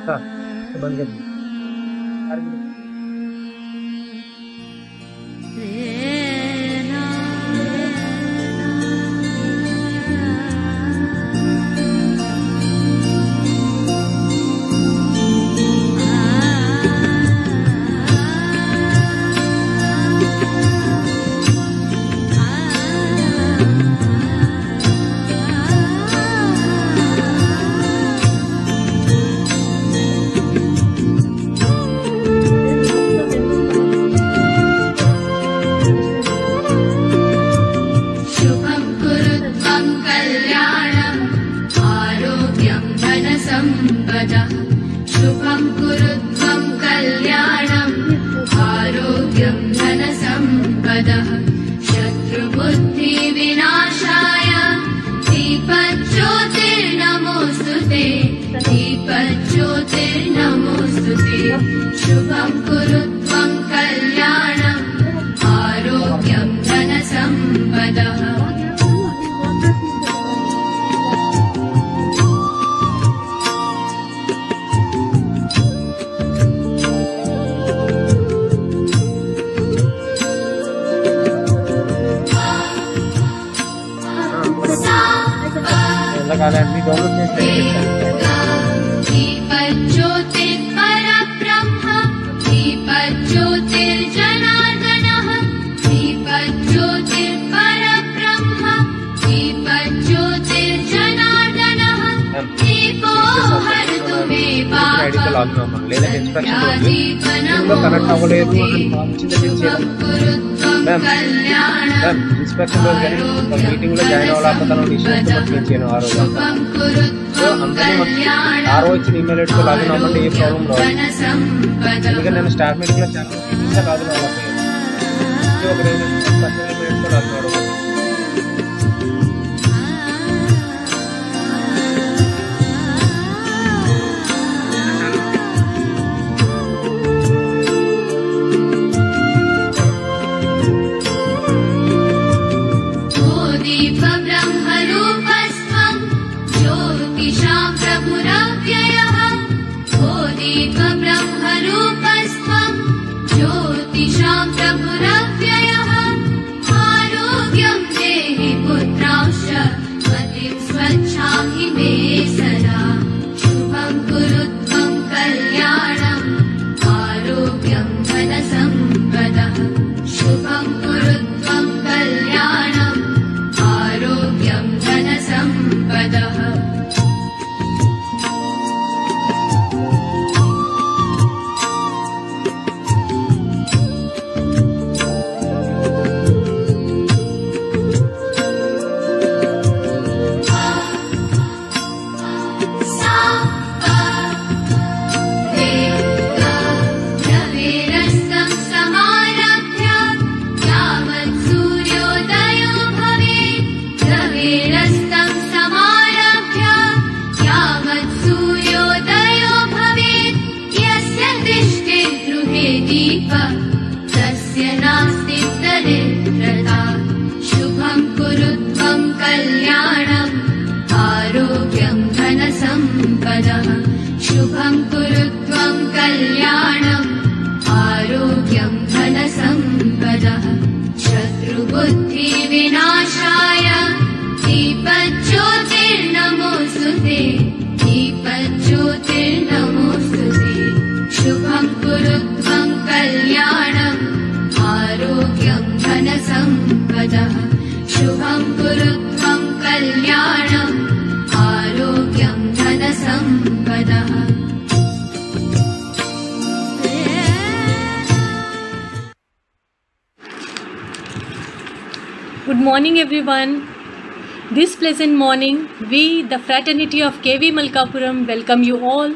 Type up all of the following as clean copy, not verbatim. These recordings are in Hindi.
हाँ, तो बंद कर दी। शुभं कुरु त्वं कल्याणम् आरोग्यं धनसम्पदः शत्रुबुद्धिविनाशाय दीपज्योतिर्नमोऽस्तुते दीपज्योतिर्नमोऽस्तुते शुभं कुरु त्वं कल्याणम् आरोग्यं धनसम्पदः दीपज्योतिर्परब्रह्म दीपज्योतिर्जनार्दनः दीपज्योतिर्परब्रह्म दीपज्योतिर्जनार्दनः दीपो हरतु मे पापम् कनेक्ट अव्वलेदु అని मैम इंस्पेक्शन रोज కానీ మీటింగ్ లో జాయిన్ అవ్వాలనుకుంటున్నాను డిసిషన్ వచ్చేను ఆ రోజు సో అందరూ ఆరో ఇచ్చిన ఈమెయిల్ ఐడితో లాగిన్ అవ్వండి ఏ ప్రాబ్లం రాదు ఎందుకంటే నేను స్టాఫ్ మీటింగ్ లో చాలా లాగిన్ అవ్వాలి ఒక రోజు పర్సనల్ ఈమెయిల్ తో లాగిన్ అవ్వాలి शुभं कुरु त्वं कल्याणम् आरोग्यं धनसम्पदः शत्रुबुद्धिविनाशाय दीपज्योतिर्नमोऽस्तुते दीपज्योतिर्नमोऽस्तुते शुभं कुरु त्वं कल्याणम् आरोग्यं धनसम्पदः शुभं कुरु त्वं कल्याणम् आरोग्यं धनसम्पदः Good morning everyone. This pleasant morning, we, the fraternity of KV Malkapuram, welcome you all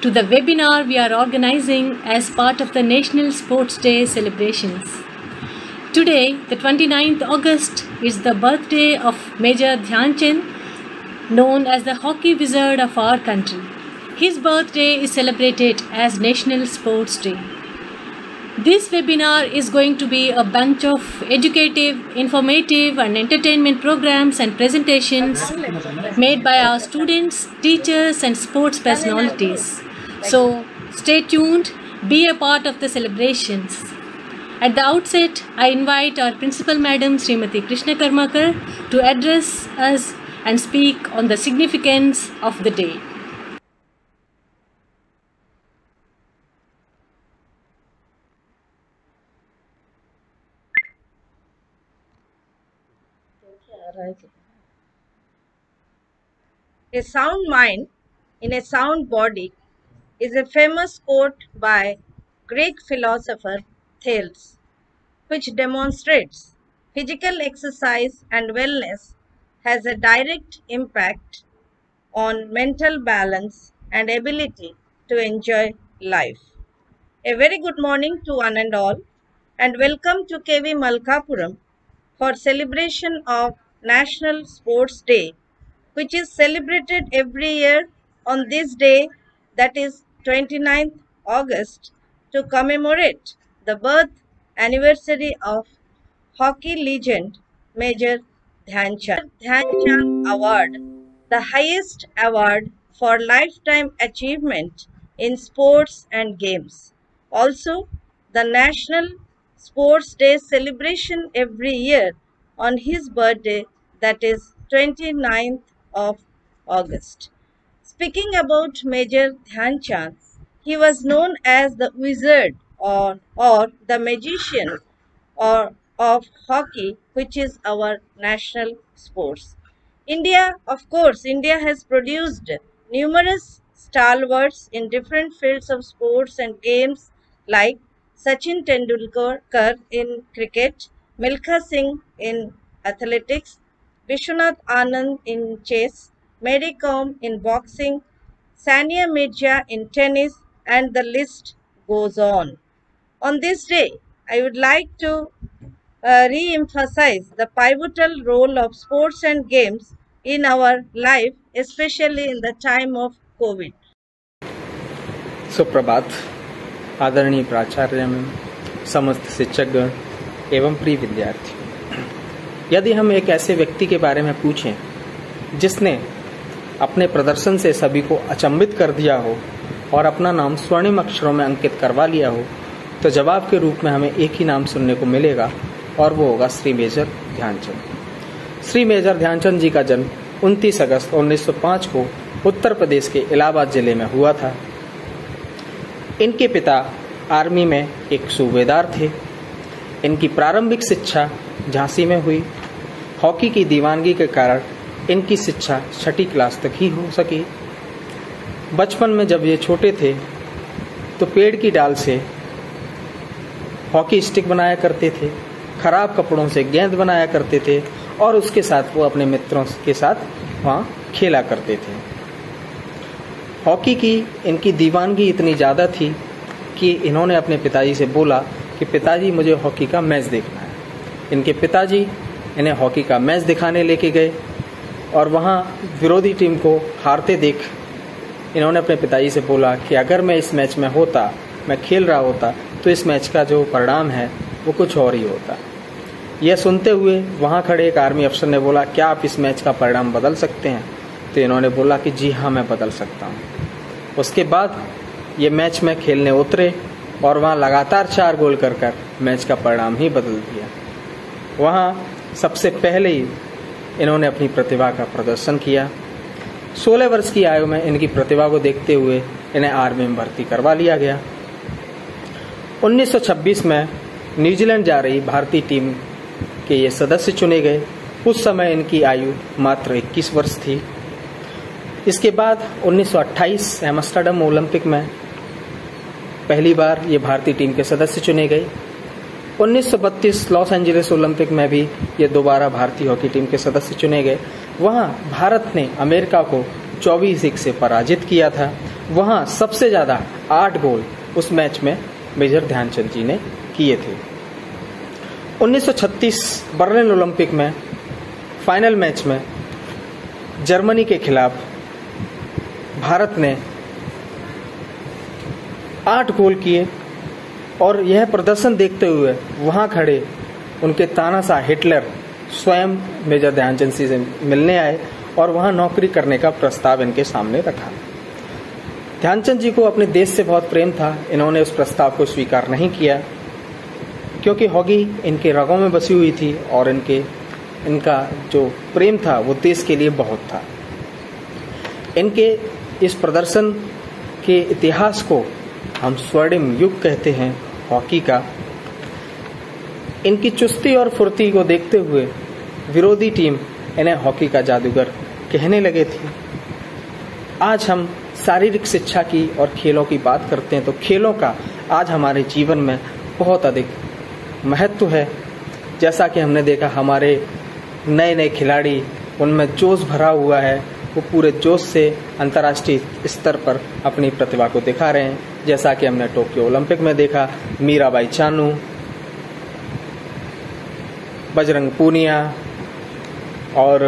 to the webinar we are organizing as part of the National Sports Day celebrations. Today, the 29th August, is the birthday of Major Dhyan Chand, known as the hockey wizard of our country. His birthday is celebrated as National Sports Day. This webinar is going to be a bunch of educative, informative and entertainment programs and presentations made by our students, teachers and sports personalities. So stay tuned, be a part of the celebrations. At the outset, I invite our Principal Madam Srimati Krishna Karmakar to address us and speak on the significance of the day. A sound mind in a sound body is a famous quote by Greek philosopher Thales, which demonstrates physical exercise and wellness has a direct impact on mental balance and ability to enjoy life. A very good morning to one and all, and welcome to KV Malkapuram for celebration of National Sports Day, which is celebrated every year on this day, that is 29th August, to commemorate the birth anniversary of hockey legend Major Dhyan Chand. Dhyan Chand Award, the highest award for lifetime achievement in sports and games. Also, the National Sports Day celebration every year on his birthday, that is 29th of August. Speaking about Major Dhyan Chand, he was known as the wizard or the magician of hockey, which is our national sports. India has produced numerous stalwarts in different fields of sports and games like Sachin Tendulkar in cricket, Milkha Singh in athletics, Vishwanath Anand in chess, Mary Kom in boxing, Sania Mirza in tennis, and the list goes on. On this day, I would like to re-emphasize the pivotal role of sports and games in our life, especially in the time of COVID. सुप्रभात आदरणीय प्राचार्य में समस्त शिक्षकगण एवं प्रिय विद्यार्थी। यदि हम एक ऐसे व्यक्ति के बारे में पूछें जिसने अपने प्रदर्शन से सभी को अचंभित कर दिया हो और अपना नाम स्वर्णिम अक्षरों में अंकित करवा लिया हो, तो जवाब के रूप में हमें एक ही नाम सुनने को मिलेगा और वो होगा श्री मेजर ध्यानचंद। श्री मेजर ध्यानचंद जी का जन्म 29 अगस्त 1905 को उत्तर प्रदेश के इलाहाबाद जिले में हुआ था। इनके पिता आर्मी में एक सूबेदार थे। इनकी प्रारंभिक शिक्षा झांसी में हुई। हॉकी की दीवानगी के कारण इनकी शिक्षा 6ठी क्लास तक ही हो सकी। बचपन में जब ये छोटे थे तो पेड़ की डाल से हॉकी स्टिक बनाया करते थे, खराब कपड़ों से गेंद बनाया करते थे और उसके साथ वो अपने मित्रों के साथ वहाँ खेला करते थे। हॉकी की इनकी दीवानगी इतनी ज़्यादा थी कि इन्होंने अपने पिताजी से बोला कि पिताजी मुझे हॉकी का मैच देखना है। इनके पिताजी इन्हें हॉकी का मैच दिखाने लेके गए और वहाँ विरोधी टीम को हारते देख इन्होंने अपने पिताजी से बोला कि अगर मैं इस मैच में होता, मैं खेल रहा होता, तो इस मैच का जो परिणाम है वो कुछ और ही होता। यह सुनते हुए वहाँ खड़े एक आर्मी अफसर ने बोला, क्या आप इस मैच का परिणाम बदल सकते हैं? तो इन्होंने बोला कि जी हाँ, मैं बदल सकता हूँ। उसके बाद ये मैच में खेलने उतरे और वहाँ लगातार 4 गोल कर मैच का परिणाम ही बदल दिया। वहाँ सबसे पहले ही इन्होंने अपनी प्रतिभा का प्रदर्शन किया। 16 वर्ष की आयु में इनकी प्रतिभा को देखते हुए इन्हें आर्मी में भर्ती करवा लिया गया। 1926 में न्यूजीलैंड जा रही भारतीय टीम के ये सदस्य चुने गए। उस समय इनकी आयु मात्र 21 वर्ष थी। इसके बाद 1928 एम्स्टर्डम ओलंपिक में पहली बार ये भारतीय टीम के सदस्य चुने गए। 1932 लॉस एंजलिस ओलंपिक में भी ये दोबारा भारतीय हॉकी टीम के सदस्य चुने गए। वहाँ भारत ने अमेरिका को 24-1 से पराजित किया था। वहाँ सबसे ज़्यादा 8 गोल उस मैच में मेजर ध्यानचंद जी ने किए थे। 1936 बर्लिन ओलंपिक में फाइनल मैच में जर्मनी के खिलाफ भारत ने 8 गोल किए और यह प्रदर्शन देखते हुए वहां खड़े उनके तानाशाह हिटलर स्वयं मेजर ध्यानचंद जी से मिलने आए और वहां नौकरी करने का प्रस्ताव इनके सामने रखा। ध्यानचंद जी को अपने देश से बहुत प्रेम था। इन्होंने उस प्रस्ताव को स्वीकार नहीं किया क्योंकि हॉकी इनके रगों में बसी हुई थी और इनका जो प्रेम था वो देश के लिए बहुत था। इनके इस प्रदर्शन के इतिहास को हम स्वर्णिम युग कहते हैं हॉकी का। इनकी चुस्ती और फुर्ती को देखते हुए विरोधी टीम इन्हें हॉकी का जादूगर कहने लगे थे। आज हम शारीरिक शिक्षा की और खेलों की बात करते हैं तो खेलों का आज हमारे जीवन में बहुत अधिक महत्व है। जैसा कि हमने देखा हमारे नए नए खिलाड़ी, उनमें जोश भरा हुआ है, वो पूरे जोश से अंतर्राष्ट्रीय स्तर पर अपनी प्रतिभा को दिखा रहे हैं। जैसा कि हमने टोक्यो ओलंपिक में देखा, मीराबाई चानू, बजरंग पूनिया और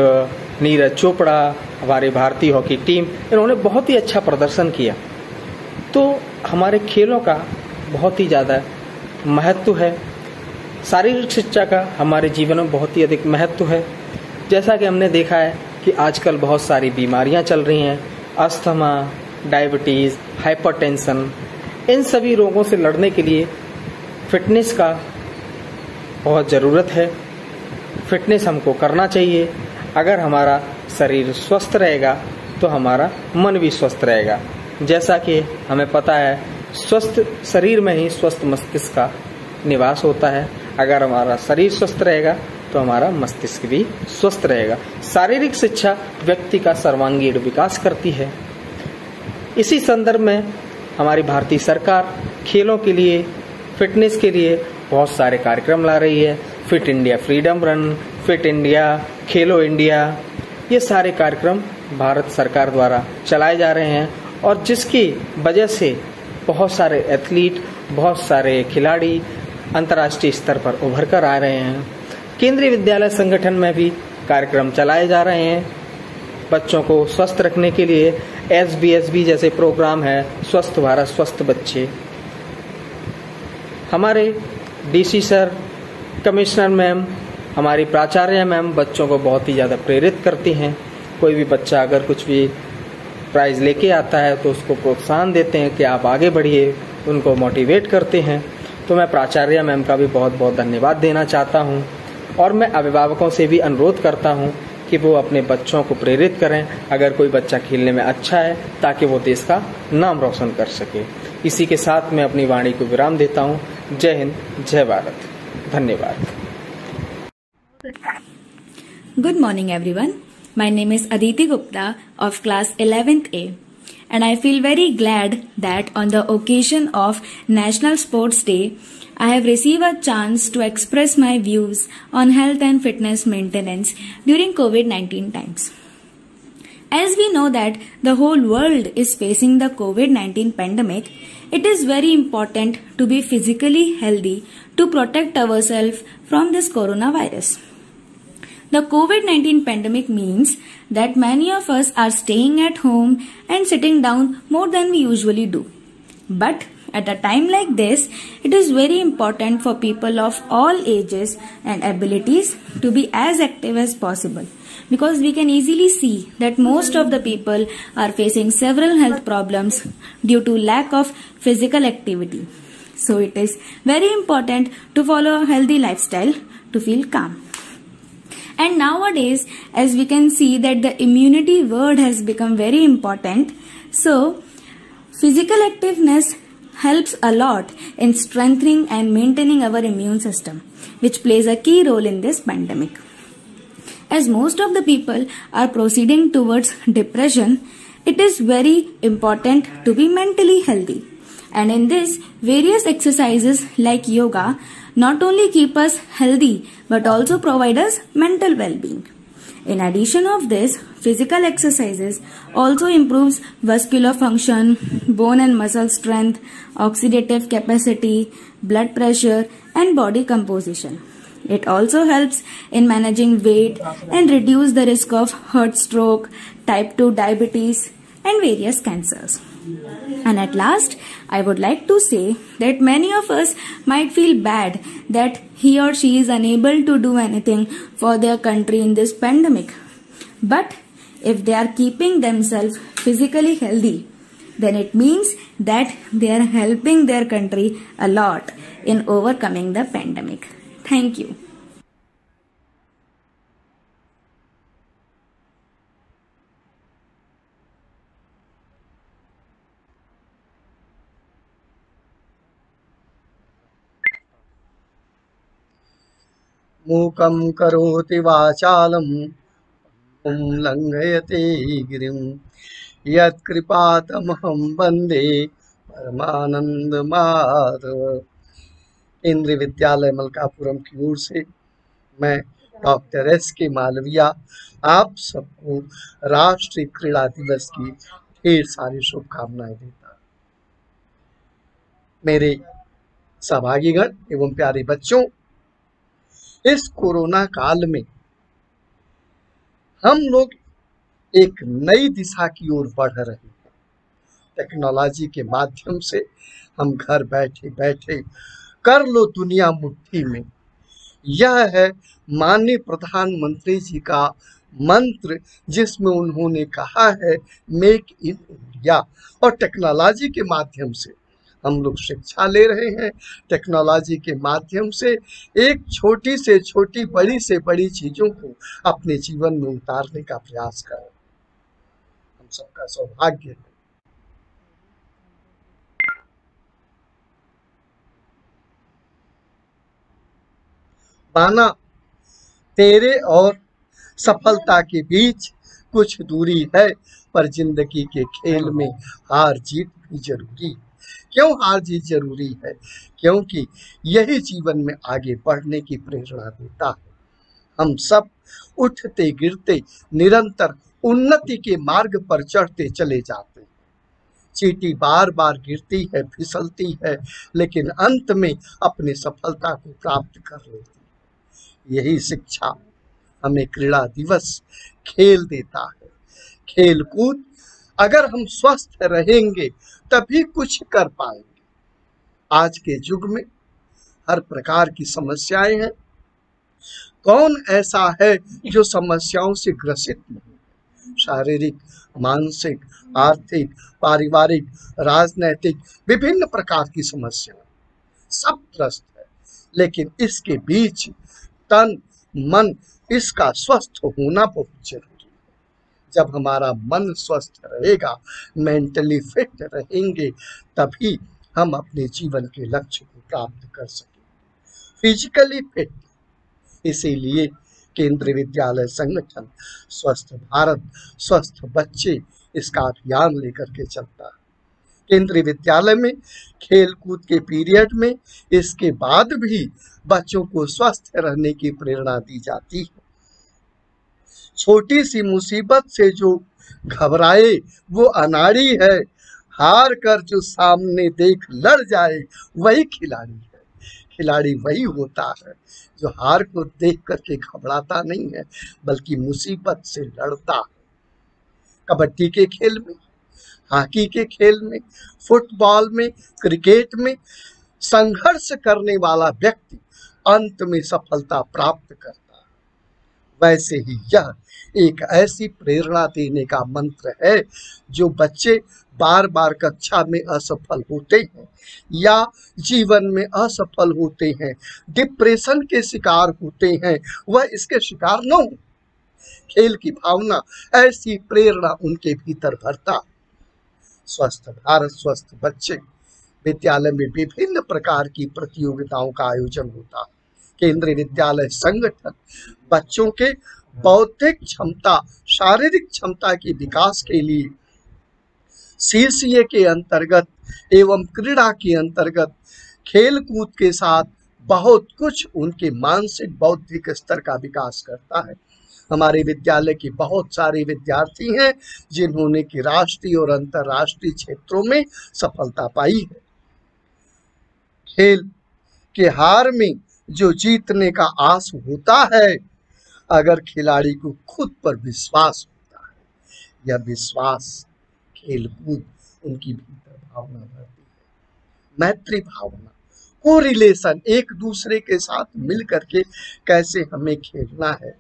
नीरज चोपड़ा, हमारी भारतीय हॉकी टीम, इन्होंने बहुत ही अच्छा प्रदर्शन किया। तो हमारे खेलों का बहुत ही ज़्यादा महत्व है। शारीरिक शिक्षा का हमारे जीवन में बहुत ही अधिक महत्व है। जैसा कि हमने देखा है कि आजकल बहुत सारी बीमारियां चल रही हैं, अस्थमा, डायबिटीज़, हाइपरटेंशन, इन सभी रोगों से लड़ने के लिए फिटनेस का बहुत ज़रूरत है। फिटनेस हमको करना चाहिए। अगर हमारा शरीर स्वस्थ रहेगा तो हमारा मन भी स्वस्थ रहेगा। जैसा कि हमें पता है स्वस्थ शरीर में ही स्वस्थ मस्तिष्क का निवास होता है। अगर हमारा शरीर स्वस्थ रहेगा तो हमारा मस्तिष्क भी स्वस्थ रहेगा। शारीरिक शिक्षा व्यक्ति का सर्वांगीण विकास करती है। इसी संदर्भ में हमारी भारतीय सरकार खेलों के लिए, फिटनेस के लिए बहुत सारे कार्यक्रम ला रही है। Fit India freedom run, fit India, खेलो इंडिया, ये सारे कार्यक्रम भारत सरकार द्वारा चलाए जा रहे हैं और जिसकी वजह से बहुत सारे एथलीट, बहुत सारे खिलाड़ी अंतर्राष्ट्रीय स्तर पर उभर कर आ रहे हैं। केंद्रीय विद्यालय संगठन में भी कार्यक्रम चलाए जा रहे हैं बच्चों को स्वस्थ रखने के लिए। SBSB जैसे प्रोग्राम है, स्वस्थ भारत स्वस्थ बच्चे। हमारे DC सर, कमिश्नर मैम, हमारी प्राचार्य मैम बच्चों को बहुत ही ज़्यादा प्रेरित करती हैं। कोई भी बच्चा अगर कुछ भी प्राइज़ लेके आता है तो उसको प्रोत्साहन देते हैं कि आप आगे बढ़िए, उनको मोटिवेट करते हैं। तो मैं प्राचार्य मैम का भी बहुत बहुत धन्यवाद देना चाहता हूँ और मैं अभिभावकों से भी अनुरोध करता हूँ कि वो अपने बच्चों को प्रेरित करें अगर कोई बच्चा खेलने में अच्छा है, ताकि वो देश का नाम रोशन कर सके। इसी के साथ मैं अपनी वाणी को विराम देता हूँ। जय हिंद, जय भारत, धन्यवाद। Good morning everyone. My name is Aditi Gupta of class 11th A and I feel very glad that on the occasion of National Sports Day I have received a chance to express my views on health and fitness maintenance during COVID-19 times. As we know that the whole world is facing the COVID-19 pandemic, it is very important to be physically healthy to protect ourselves from this coronavirus. The COVID-19 pandemic means that many of us are staying at home and sitting down more than we usually do. But at a time like this, it is very important for people of all ages and abilities to be as active as possible, because we can easily see that most of the people are facing several health problems due to lack of physical activity. So it is very important to follow a healthy lifestyle to feel calm. And nowadays, as we can see that the immunity word has become very important. So, physical activeness helps a lot in strengthening and maintaining our immune system, which plays a key role in this pandemic. As most of the people are proceeding towards depression, it is very important to be mentally healthy. And in this, various exercises like yoga not only keep us healthy but also provide us mental well-being. In addition of this, physical exercises also improves vascular function, bone and muscle strength, oxidative capacity, blood pressure and body composition. It also helps in managing weight and reduce the risk of heart stroke, type 2 diabetes and various cancers. And at last, I would like to say that many of us might feel bad that he or she is unable to do anything for their country in this pandemic. But if they are keeping themselves physically healthy, then it means that they are helping their country a lot in overcoming the pandemic. Thank you. मूकं करोति वाचालं लंघयते गिरिं यत्कृपातमहं वन्दे परमानंद माधव। केंद्रीय विद्यालय मलकापुरम की ओर से मैं डॉक्टर S.K. मालविया आप सबको राष्ट्रीय क्रीड़ा दिवस की ढेर सारी शुभकामनाएं देता हूं। मेरे सहभागीगण एवं प्यारे बच्चों, इस कोरोना काल में हम लोग एक नई दिशा की ओर बढ़ रहे हैं। टेक्नोलॉजी के माध्यम से हम घर बैठे बैठे कर लो दुनिया मुट्ठी में, यह है माननीय प्रधानमंत्री जी का मंत्र, जिसमें उन्होंने कहा है मेक इन इंडिया। और टेक्नोलॉजी के माध्यम से हम लोग शिक्षा ले रहे हैं। टेक्नोलॉजी के माध्यम से एक छोटी से छोटी, बड़ी से बड़ी चीजों को अपने जीवन में उतारने का प्रयास कर रहे हैं। हम सबका सौभाग्य है। माना तेरे और सफलता के बीच कुछ दूरी है, पर जिंदगी के खेल में हार जीत भी जरूरी है। क्यों हार जीत जरूरी है? क्योंकि यही जीवन में आगे बढ़ने की प्रेरणा देता है। हम सब उठते गिरते निरंतर उन्नति के मार्ग पर चढ़ते चले जाते हैं। चींटी बार बार गिरती है, फिसलती है, लेकिन अंत में अपनी सफलता को प्राप्त कर लेती है। यही शिक्षा हमें क्रीड़ा दिवस खेल देता है। खेल कूद, अगर हम स्वस्थ रहेंगे तभी कुछ कर पाएंगे। आज के युग में हर प्रकार की समस्याएं हैं। कौन ऐसा है जो समस्याओं से ग्रसित नहीं? शारीरिक, मानसिक, आर्थिक, पारिवारिक, राजनैतिक, विभिन्न प्रकार की समस्याएं सब ग्रस्त है। लेकिन इसके बीच तन मन, इसका स्वस्थ होना बहुत जरूरी है। जब हमारा मन स्वस्थ रहेगा, मेंटली फिट रहेंगे, तभी हम अपने जीवन के लक्ष्य को प्राप्त कर सकेंगे। फिजिकली फिट, इसीलिए केंद्रीय विद्यालय संगठन स्वस्थ भारत स्वस्थ बच्चे इसका अभियान लेकर के चलता है। केंद्रीय विद्यालय में खेल कूद के पीरियड में इसके बाद भी बच्चों को स्वस्थ रहने की प्रेरणा दी जाती है। छोटी सी मुसीबत से जो घबराए वो अनाड़ी है, हार कर जो सामने देख लड़ जाए वही खिलाड़ी है। खिलाड़ी वही होता है जो हार को देख करके घबराता नहीं है, बल्कि मुसीबत से लड़ता है। कबड्डी के खेल में, हॉकी के खेल में, फुटबॉल में, क्रिकेट में संघर्ष करने वाला व्यक्ति अंत में सफलता प्राप्त करता है। वैसे ही यह एक ऐसी प्रेरणा देने का मंत्र है जो बच्चे बार बार कक्षा में असफल होते हैं या जीवन में असफल होते हैं, डिप्रेशन के शिकार होते हैं, वह इसके शिकार न हो। खेल की भावना ऐसी प्रेरणा उनके भीतर भरता है। स्वस्थ भारत स्वस्थ बच्चे विद्यालय में विभिन्न प्रकार की प्रतियोगिताओं का आयोजन होता है। केंद्रीय विद्यालय संगठन बच्चों के बौद्धिक क्षमता, शारीरिक क्षमता के विकास के लिए CCA के अंतर्गत एवं क्रीड़ा के अंतर्गत खेल कूद के साथ बहुत कुछ उनके मानसिक बौद्धिक स्तर का विकास करता है। हमारे विद्यालय के बहुत सारे विद्यार्थी हैं जिन्होंने कि राष्ट्रीय और अंतर्राष्ट्रीय क्षेत्रों में सफलता पाई है। खेल के हार में जो जीतने का आस होता है, अगर खिलाड़ी को खुद पर विश्वास होता है, यह विश्वास खेल कूद उनकी भीतर भावना भरती है। मैत्री भावना, कोरिलेशन, एक दूसरे के साथ मिल करके कैसे हमें खेलना है,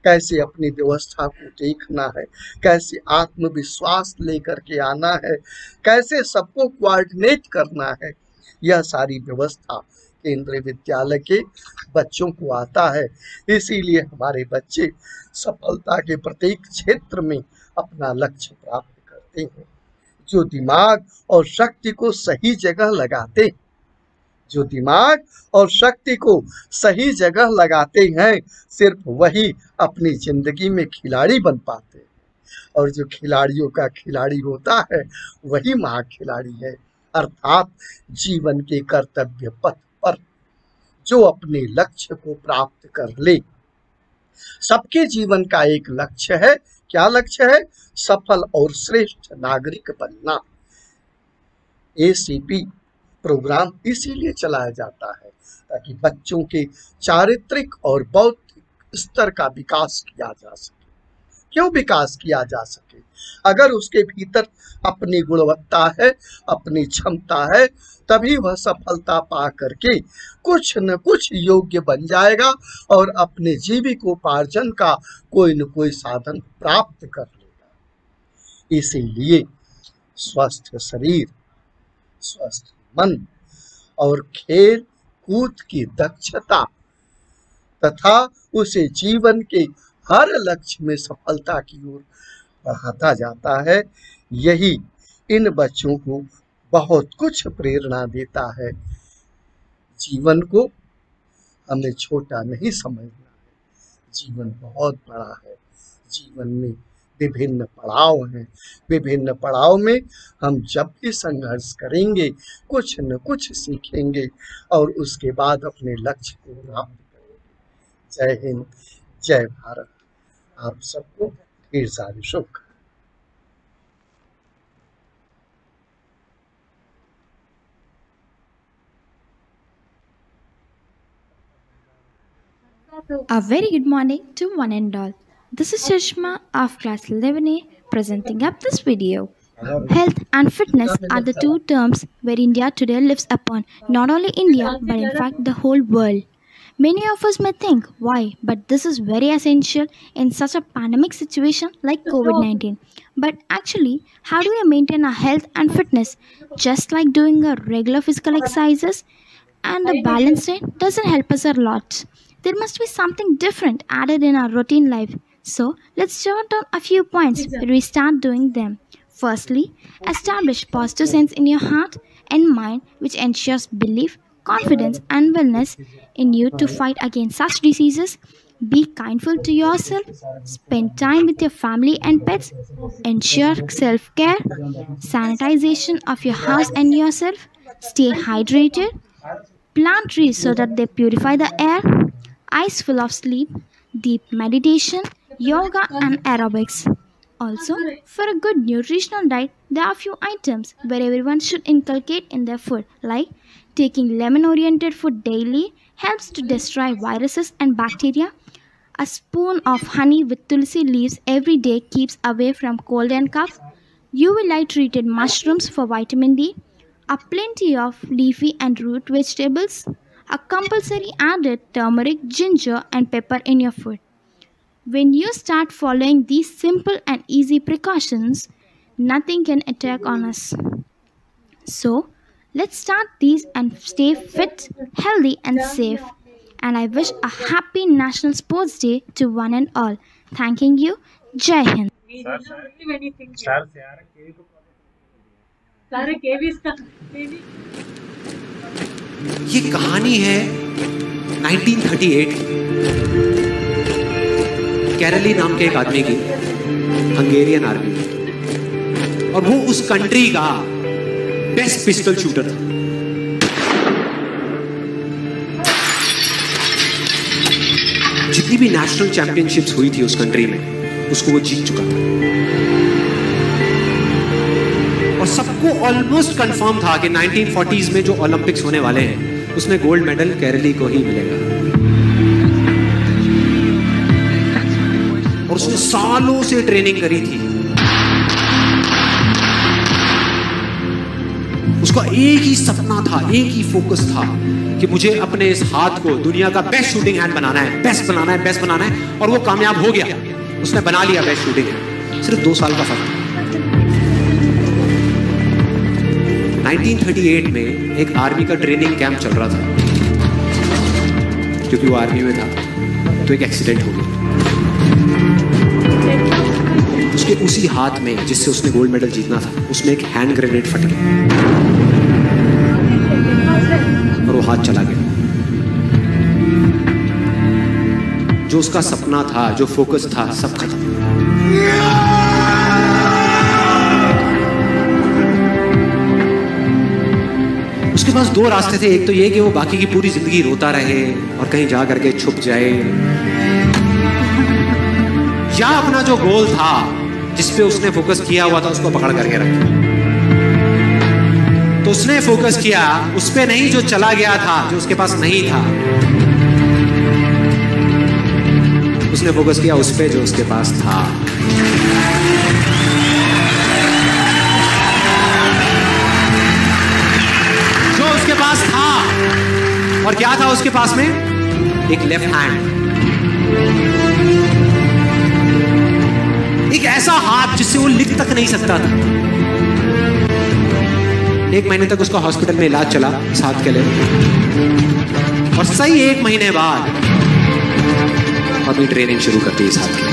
कैसे अपनी व्यवस्था को देखना है, कैसे आत्मविश्वास लेकर के आना है, कैसे सबको कोऑर्डिनेट करना है, यह सारी व्यवस्था केंद्रीय विद्यालय के बच्चों को आता है। इसीलिए हमारे बच्चे सफलता के प्रत्येक क्षेत्र में अपना लक्ष्य प्राप्त करते हैं। जो दिमाग और शक्ति को सही जगह लगाते हैं, जो दिमाग और शक्ति को सही जगह लगाते हैं, सिर्फ वही अपनी जिंदगी में खिलाड़ी बन पाते हैं। और जो खिलाड़ियों का खिलाड़ी होता है वही महाखिलाड़ी है। अर्थात जीवन के कर्तव्य पथ पर जो अपने लक्ष्य को प्राप्त कर ले। सबके जीवन का एक लक्ष्य है। क्या लक्ष्य है? सफल और श्रेष्ठ नागरिक बनना। ACP प्रोग्राम इसीलिए चलाया जाता है ताकि बच्चों के चारित्रिक और बौद्धिक स्तर का विकास किया जा सके। क्यों विकास किया जा सके? अगर उसके भीतर अपनी गुणवत्ता है, अपनी क्षमता है, तभी वह सफलता पा करके कुछ न कुछ योग्य बन जाएगा और अपने जीविकोपार्जन का कोई न कोई साधन प्राप्त कर लेगा। इसीलिए स्वस्थ शरीर, स्वस्थ मन और खेल कूद की दक्षता तथा उसे जीवन के हर लक्ष्य में सफलता की ओर बढ़ाता जाता है। यही इन बच्चों को बहुत कुछ प्रेरणा देता है। जीवन को हमें छोटा नहीं समझना है, जीवन बहुत बड़ा है। जीवन में विभिन्न पड़ाव हैं। विभिन्न पड़ाव में हम जब भी संघर्ष करेंगे कुछ न कुछ सीखेंगे और उसके बाद अपने लक्ष्य को प्राप्त करेंगे। जय हिंद, जय भारत। आप सबको ढेर सारी शुभकामनाएं। A very good morning to one and all. This is Shashma of class 11A presenting up this video. Health and fitness are the two terms where India today lives upon. Not only India, but in fact the whole world. Many of us may think, why? But this is very essential in such a pandemic situation like COVID-19. But actually, how do we maintain our health and fitness? Just like doing a regular physical exercises and a balanced diet doesn't help us a lot. There must be something different added in our routine life. So, let's jot down a few points where we start doing them. Firstly, establish positive sense in your heart and mind which ensures belief, confidence and wellness in you to fight against such diseases. Be kindful to yourself, spend time with your family and pets, ensure self-care, sanitization of your house and yourself, stay hydrated, plant trees so that they purify the air, eyes full of sleep, deep meditation, yoga and aerobics. Also, for a good nutritional diet, there are a few items where everyone should inculcate in their food, like taking lemon-oriented food daily helps to destroy viruses and bacteria. A spoon of honey with tulsi leaves every day keeps away from cold and cough. UV light treated mushrooms for vitamin D. A plenty of leafy and root vegetables. A compulsory added turmeric, ginger and pepper in your food. When you start following these simple and easy precautions, nothing can attack on us. So, let's start these and stay fit, healthy and safe. And I wish a happy National Sports Day to one and all. Thanking you. Jai Hind. ये कहानी है 1938 कैरली नाम के एक आदमी की, हंगेरियन आर्मी, और वो उस कंट्री का बेस्ट पिस्टल शूटर था। जितनी भी नेशनल चैंपियनशिप्स हुई थी उस कंट्री में, उसको वो जीत चुका था। और सबको ऑलमोस्ट कंफर्म था कि 1940s में जो ओलंपिक्स होने वाले हैं उसमें गोल्ड मेडल केरली को ही मिलेगा। और उसने सालों से ट्रेनिंग करी थी। उसका एक ही सपना था, एक ही फोकस था कि मुझे अपने इस हाथ को दुनिया का बेस्ट शूटिंग हैंड बनाना है, बेस्ट बनाना है, बेस्ट बनाना है। और वो कामयाब हो गया, उसने बना लिया बेस्ट शूटिंग हैंड। सिर्फ 2 साल का फर्क। 1938 में एक आर्मी का ट्रेनिंग कैंप चल रहा था। क्योंकि वो आर्मी में था तो एक एक्सीडेंट हो गया। उसके उसी हाथ में जिससे उसने गोल्ड मेडल जीतना था, उसमें एक हैंड ग्रेनेड फट गया और वो हाथ चला गया। जो उसका सपना था, जो फोकस था, सब खत्म। उसके पास 2 रास्ते थे। एक तो ये कि वो बाकी की पूरी जिंदगी रोता रहे और कहीं जा करके छुप जाए, या अपना जो गोल था जिस पे उसने फोकस किया हुआ था उसको पकड़ करके रखे। तो उसने फोकस किया उस पे नहीं जो चला गया था, जो उसके पास नहीं था। उसने फोकस किया उस पे जो उसके पास था। जो उसके पास था, और क्या था उसके पास में? एक लेफ्ट हैंड, एक ऐसा हाथ जिससे वो लिख तक नहीं सकता था। 1 महीने तक उसका हॉस्पिटल में इलाज चला इस हाथ के लिए, और सही 1 महीने बाद अपनी ट्रेनिंग शुरू करती इस हाथ की।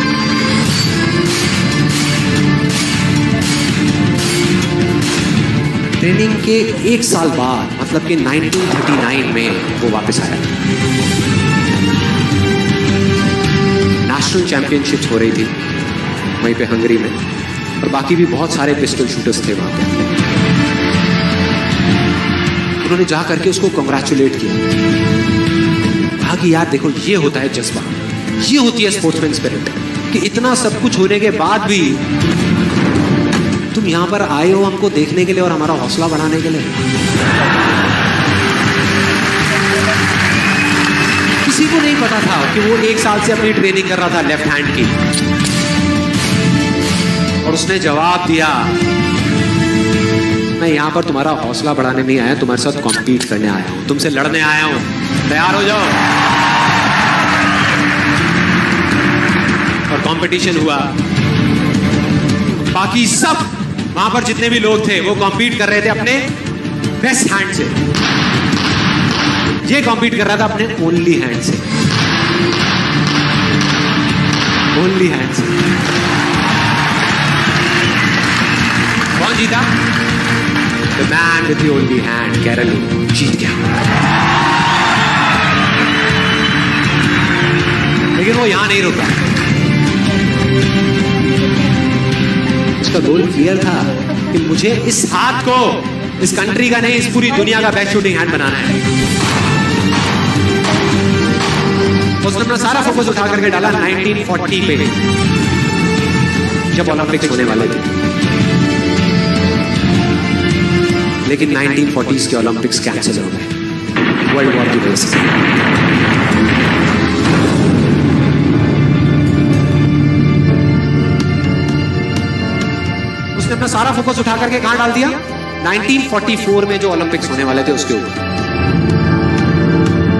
ट्रेनिंग के 1 साल बाद, मतलब कि 1939 में वो वापस आया। नेशनल चैंपियनशिप्स हो रही थी वहीं पे हंगरी में, और बाकी भी बहुत सारे पिस्टल शूटर्स थे वहां पे। उन्होंने जा करके उसको कांग्रेचुलेट किया, कहा कि यार देखो ये होता है जज्बा, ये होती है स्पोर्ट्समैन स्पिरिट, कि इतना सब कुछ होने के बाद भी तुम यहां पर आए हो हमको देखने के लिए और हमारा हौसला बढ़ाने के लिए। किसी को नहीं पता था कि वो 1 साल से अपनी ट्रेनिंग कर रहा था लेफ्ट हैंड की, और उसने जवाब दिया, मैं यहां पर तुम्हारा हौसला बढ़ाने नहीं आया, तुम्हारे साथ कॉम्पीट करने आया हूं, तुमसे लड़ने आया हूं, तैयार हो जाओ। और कंपटीशन हुआ। बाकी सब वहां पर जितने भी लोग थे वो कॉम्पीट कर रहे थे अपने बेस्ट हैंड से, ये कॉम्पीट कर रहा था अपने ओनली हैंड से, ओनली हैंड से। कौन जीता? The man with the only hand, Kerala जीत गया। लेकिन वो यहां नहीं रुका। उसका गोल क्लियर था कि मुझे इस हाथ को, इस कंट्री का नहीं, इस पूरी दुनिया का बेस्ट शूटिंग हैंड बनाना है। उसने अपना सारा फोकस उठा करके डाला 1940 पे, जब ओलंपिक्स होने वाले थे। लेकिन 1940s के ओलंपिक्स कैंसिल हो गए वर्ल्ड वॉर की वजह से। उसने अपना सारा फोकस उठा करके कहां डाल दिया? 1944 में जो ओलंपिक्स होने वाले थे उसके ऊपर।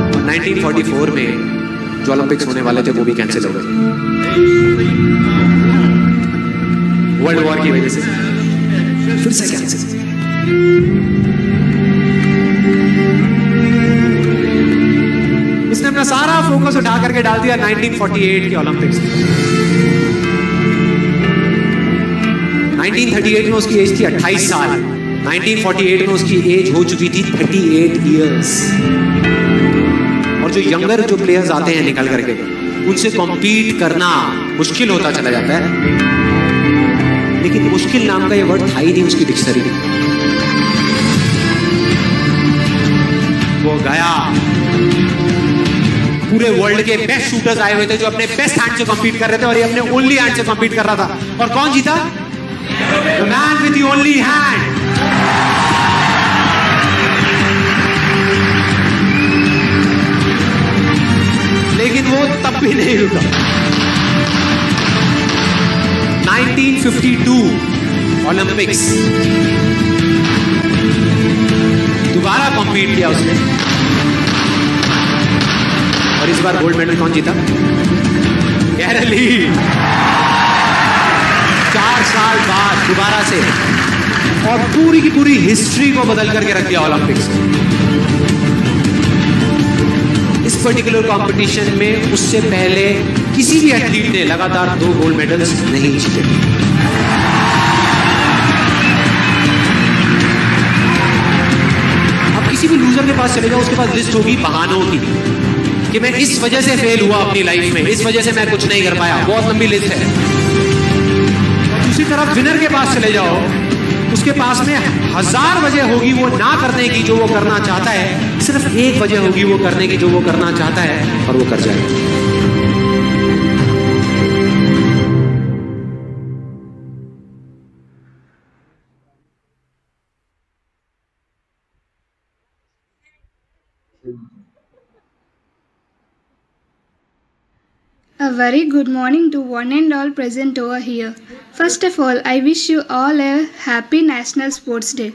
और 1944 में जो ओलंपिक्स होने वाले थे वो भी कैंसिल हो गए वर्ल्ड वॉर की वजह से, फिर से कैंसिल। उसने अपना सारा फोकस उठा करके डाल दिया 1948 के ओलंपिक्स में। 1938 में उसकी एज थी 28 साल, 1948 में उसकी एज हो चुकी थी 38 इयर्स। और जो यंगर जो प्लेयर्स आते हैं निकल करके, उनसे कॉम्पीट करना मुश्किल होता चला जाता है। लेकिन मुश्किल नाम का ये वर्ड था ही नहीं उसकी डिक्शनरी में। वो गया, पूरे वर्ल्ड के बेस्ट शूटर्स आए हुए थे जो अपने बेस्ट हैंड से कॉम्पीट कर रहे थे, और ये अपने ओनली हैंड से कॉम्पीट कर रहा था। और कौन जीता? The man with the only hand. लेकिन वो तब भी नहीं रुका। 1952 ओलंपिक्स, दोबारा कॉम्पीट किया उसने, और इस बार गोल्ड मेडल कौन जीता? कैरली। 4 साल बाद दोबारा से, और पूरी की पूरी हिस्ट्री को बदल करके रख दिया ओलंपिक्स। इस पर्टिकुलर कंपटीशन में उससे पहले किसी भी एथलीट ने लगातार 2 गोल्ड मेडल्स नहीं जीते। अब किसी भी लूजर के पास चले जाओ, उसके पास लिस्ट होगी बहानों की कि मैं इस वजह से फेल हुआ अपनी लाइफ में, इस वजह से मैं कुछ नहीं कर पाया, बहुत लंबी लिस्ट है। और दूसरी तरफ विनर के पास चले जाओ, उसके पास में 1000 वजह होगी वो ना करने की जो वो करना चाहता है, सिर्फ एक वजह होगी वो करने की जो वो करना चाहता है, और वो कर जाएगा। A very good morning to one and all present over here. First of all, I wish you all a happy National Sports Day.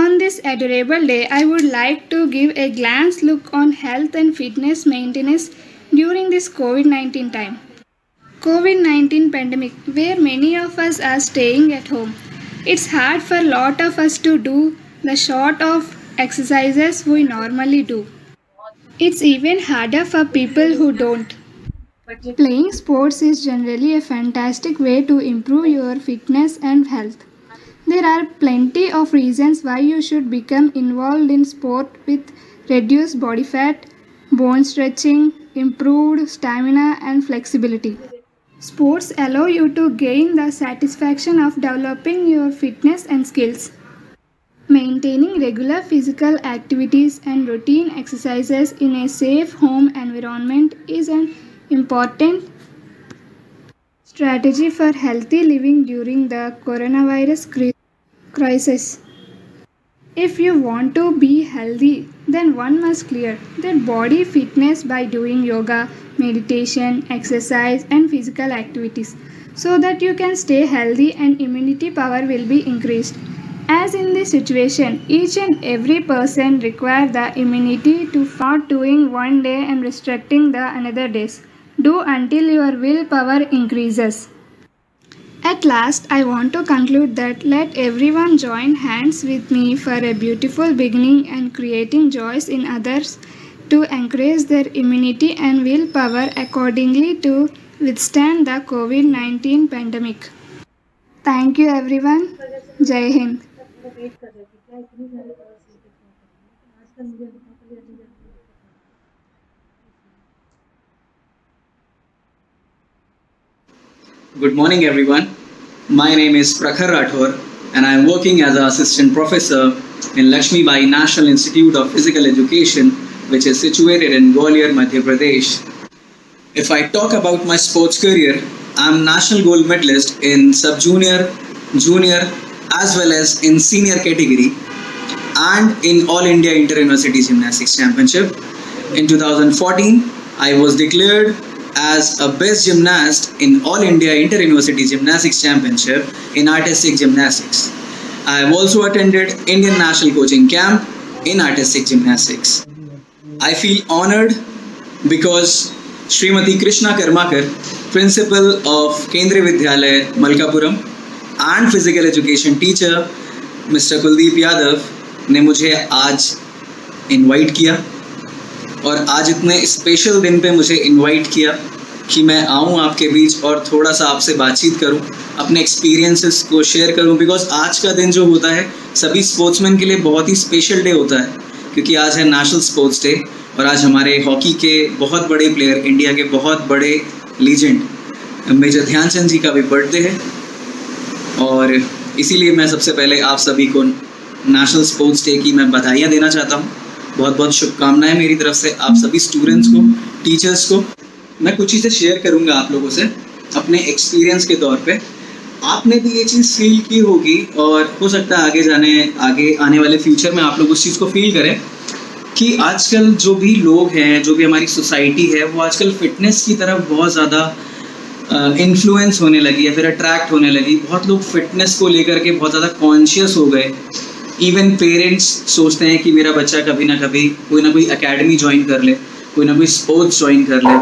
On this adorable day, I would like to give a glance look on health and fitness maintenance during this COVID-19 time. COVID-19 pandemic, where many of us are staying at home. It's hard for a lot of us to do the sort of exercises we normally do. It's even harder for people who don't. Playing sports is generally a fantastic way to improve your fitness and health. There are plenty of reasons why you should become involved in sport, with reduced body fat, bone stretching, improved stamina and flexibility. Sports allow you to gain the satisfaction of developing your fitness and skills. Maintaining regular physical activities and routine exercises in a safe home environment is an important strategy for healthy living during the coronavirus crisis. If you want to be healthy, then one must clear their body fitness by doing yoga, meditation, exercise and physical activities, so that you can stay healthy and immunity power will be increased. As in this situation, each and every person require the immunity to not doing one day and restricting the another days. Do until your willpower increases. At last, I want to conclude that let everyone join hands with me for a beautiful beginning and creating joys in others to encourage their immunity and willpower accordingly to withstand the COVID-19 pandemic. Thank you everyone. Jai Hind. Good morning everyone. My name is Prakhar Rathore and I am working as an assistant professor in Lakshmi Bai National Institute of Physical Education, which is situated in Gwalior, Madhya Pradesh. If I talk about my sports career, I am national gold medalist in sub-junior, junior as well as in senior category and in All India Inter-University Gymnastics Championship. In 2014, I was declared as a best gymnast in All India Inter-University Gymnastics Championship in Artistic Gymnastics. I have also attended Indian National Coaching Camp in Artistic Gymnastics. I feel honored because Srimati Krishna Karmakar, Principal of Kendriya Vidyalaya, Malkapuram and Physical Education Teacher Mr. Kuldeep Yadav ने मुझे आज इनवाइट किया और आज इतने स्पेशल दिन पे मुझे इनवाइट किया कि मैं आऊँ आपके बीच और थोड़ा सा आपसे बातचीत करूँ, अपने एक्सपीरियंसेस को शेयर करूँ। बिकॉज आज का दिन जो होता है सभी स्पोर्ट्समैन के लिए बहुत ही स्पेशल डे होता है, क्योंकि आज है नेशनल स्पोर्ट्स डे और आज हमारे हॉकी के बहुत बड़े प्लेयर, इंडिया के बहुत बड़े लीजेंड मेजर ध्यानचंद जी का भी बर्थडे है। और इसीलिए मैं सबसे पहले आप सभी को नेशनल स्पोर्ट्स डे की मैं बधाइयाँ देना चाहता हूँ। बहुत बहुत शुभकामनाएं मेरी तरफ से आप सभी स्टूडेंट्स को, टीचर्स को। मैं कुछ चीज़ें शेयर करूंगा आप लोगों से अपने एक्सपीरियंस के तौर पे। आपने भी ये चीज़ फील की होगी और हो सकता है आगे आने वाले फ्यूचर में आप लोग उस चीज़ को फील करें कि आजकल जो भी लोग हैं, जो भी हमारी सोसाइटी है, वो आजकल फिटनेस की तरफ बहुत ज़्यादा इन्फ्लुएंस होने लगी है, फिर अट्रैक्ट होने लगी। बहुत लोग फिटनेस को लेकर के बहुत ज़्यादा कॉन्शियस हो गए इवन पेरेंट्स सोचते हैं कि मेरा बच्चा कभी ना कभी कोई ना कोई एकेडमी ज्वाइन कर ले, कोई ना कोई स्पोर्ट्स ज्वाइन कर ले।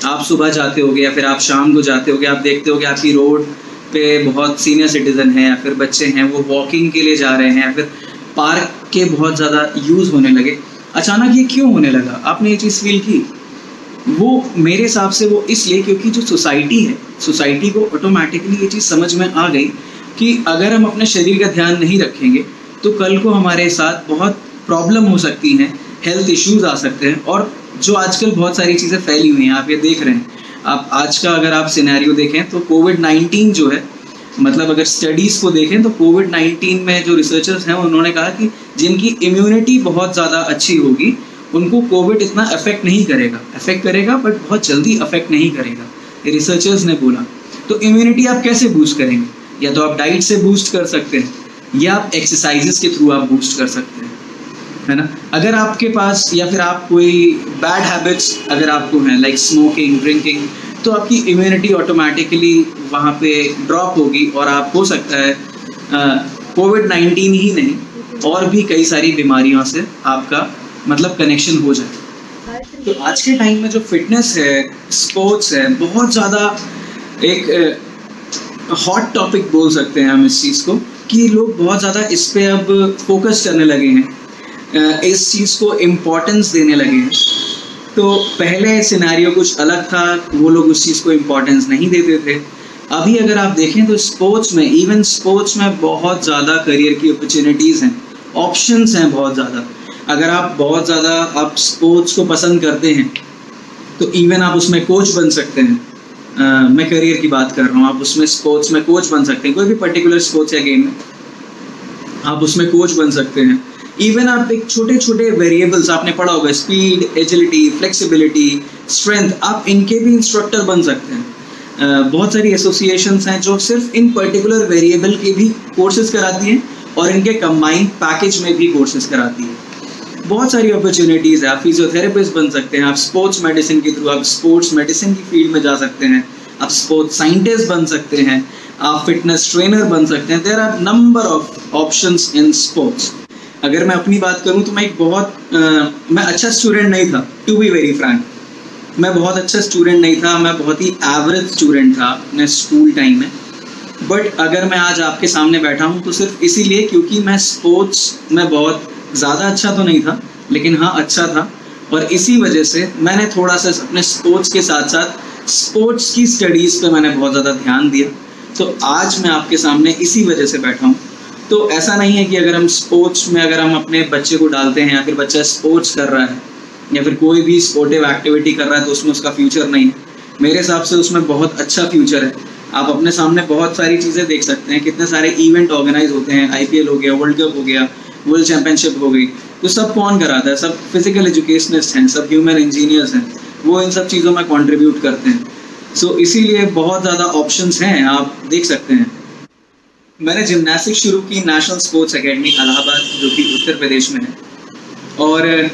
आप सुबह जाते होगे या फिर आप शाम को जाते होगे, आप देखते हो कि आपकी रोड पे बहुत सीनियर सिटीज़न हैं या फिर बच्चे हैं वो वॉकिंग के लिए जा रहे हैं या फिर पार्क के बहुत ज़्यादा यूज़ होने लगे। अचानक ये क्यों होने लगा? आपने ये चीज़ फील की? वो मेरे हिसाब से वो इसलिए क्योंकि जो सोसाइटी है, सोसाइटी को ऑटोमेटिकली ये चीज़ समझ में आ गई कि अगर हम अपने शरीर का ध्यान नहीं रखेंगे तो कल को हमारे साथ बहुत प्रॉब्लम हो सकती हैं, हेल्थ इश्यूज़ आ सकते हैं। और जो आजकल बहुत सारी चीज़ें फैली हुई हैं, आप ये देख रहे हैं। आप आज का अगर आप सिनेरियो देखें तो कोविड-19 जो है, मतलब अगर स्टडीज़ को देखें तो कोविड-19 में जो रिसर्चर्स हैं उन्होंने कहा कि जिनकी इम्यूनिटी बहुत ज़्यादा अच्छी होगी उनको कोविड इतना अफेक्ट नहीं करेगा, अफेक्ट करेगा बट बहुत जल्दी अफेक्ट नहीं करेगा, ये रिसर्चर्स ने बोला। तो इम्यूनिटी आप कैसे बूस्ट करेंगे? या तो आप डाइट से बूस्ट कर सकते हैं या आप एक्सरसाइजेस के थ्रू आप बूस्ट कर सकते हैं, है ना। अगर आपके पास या फिर आप कोई बैड हैबिट्स अगर आपको हैं लाइक स्मोकिंग, ड्रिंकिंग, तो आपकी इम्यूनिटी ऑटोमेटिकली वहाँ पे ड्रॉप होगी और आप हो सकता है कोविड-19 ही नहीं और भी कई सारी बीमारियों से आपका मतलब कनेक्शन हो जाए। तो आज के टाइम में जो फिटनेस है, स्पोर्ट्स है, बहुत ज़्यादा एक हॉट टॉपिक बोल सकते हैं हम इस चीज़ को, कि लोग बहुत ज़्यादा इस पे अब फोकस करने लगे हैं, इस चीज़ को इम्पोर्टेंस देने लगे हैं। तो पहले सिनेरियो कुछ अलग था, वो लोग उस चीज़ को इम्पोर्टेंस नहीं देते थे। अभी अगर आप देखें तो स्पोर्ट्स में, इवन स्पोर्ट्स में बहुत ज़्यादा करियर की अपॉर्चुनिटीज़ हैं, ऑप्शंस हैं बहुत ज़्यादा। अगर आप बहुत ज़्यादा आप स्पोर्ट्स को पसंद करते हैं तो इवन आप उसमें कोच बन सकते हैं। मैं करियर की बात कर रहा हूँ, आप उसमें स्पोर्ट्स में कोच बन सकते हैं, कोई भी पर्टिकुलर स्पोर्ट्स या गेम में आप उसमें कोच बन सकते हैं। इवन आप एक छोटे छोटे वेरिएबल्स आपने पढ़ा होगा, स्पीड, एजिलिटी, फ्लेक्सिबिलिटी, स्ट्रेंथ, आप इनके भी इंस्ट्रक्टर बन सकते हैं। बहुत सारी एसोसिएशंस हैं जो सिर्फ इन पर्टिकुलर वेरिएबल के भी कोर्सेज कराती हैं और इनके कंबाइंड पैकेज में भी कोर्सेज कराती है। बहुत सारी अपॉर्चुनिटीज़ है। आप फिजियोथेरेपिस्ट बन सकते हैं, आप स्पोर्ट्स मेडिसिन के थ्रू आप स्पोर्ट्स मेडिसिन की फील्ड में जा सकते हैं, आप स्पोर्ट्स साइंटिस्ट बन सकते हैं, आप फिटनेस ट्रेनर बन सकते हैं। There are number of options in sports. अगर मैं अपनी बात करूं तो मैं एक मैं अच्छा स्टूडेंट नहीं था, टू बी वेरी फ्रैंक। मैं बहुत अच्छा स्टूडेंट नहीं था, मैं बहुत ही एवरेज स्टूडेंट था अपने स्कूल टाइम में। बट अगर मैं आज आपके सामने बैठा हूं तो सिर्फ इसीलिए क्योंकि मैं स्पोर्ट्स में बहुत ज़्यादा अच्छा तो नहीं था, लेकिन हाँ अच्छा था। और इसी वजह से मैंने थोड़ा सा अपने स्पोर्ट्स के साथ साथ स्पोर्ट्स की स्टडीज़ पे मैंने बहुत ज़्यादा ध्यान दिया। तो आज मैं आपके सामने इसी वजह से बैठा हूँ। तो ऐसा नहीं है कि अगर हम स्पोर्ट्स में अगर हम अपने बच्चे को डालते हैं या फिर बच्चा स्पोर्ट्स कर रहा है या फिर कोई भी स्पोर्टिव एक्टिविटी कर रहा है तो उसमें उसका फ्यूचर नहीं है। मेरे हिसाब से उसमें बहुत अच्छा फ्यूचर है। आप अपने सामने बहुत सारी चीज़ें देख सकते हैं, कितने सारे इवेंट ऑर्गेनाइज होते हैं, IPL हो गया, वर्ल्ड कप हो गया, वर्ल्ड चैम्पियनशिप हो गई, तो सब कौन कराता है? सब फिजिकल एजुकेशनिस्ट हैं, सब ह्यूमन इंजीनियर्स हैं, वो इन सब चीज़ों में कंट्रीब्यूट करते हैं। सो इसीलिए बहुत ज़्यादा ऑप्शंस हैं, आप देख सकते हैं। मैंने जिम्नास्टिक्स शुरू की नेशनल स्पोर्ट्स एकेडमी इलाहाबाद, जो कि उत्तर प्रदेश में है। और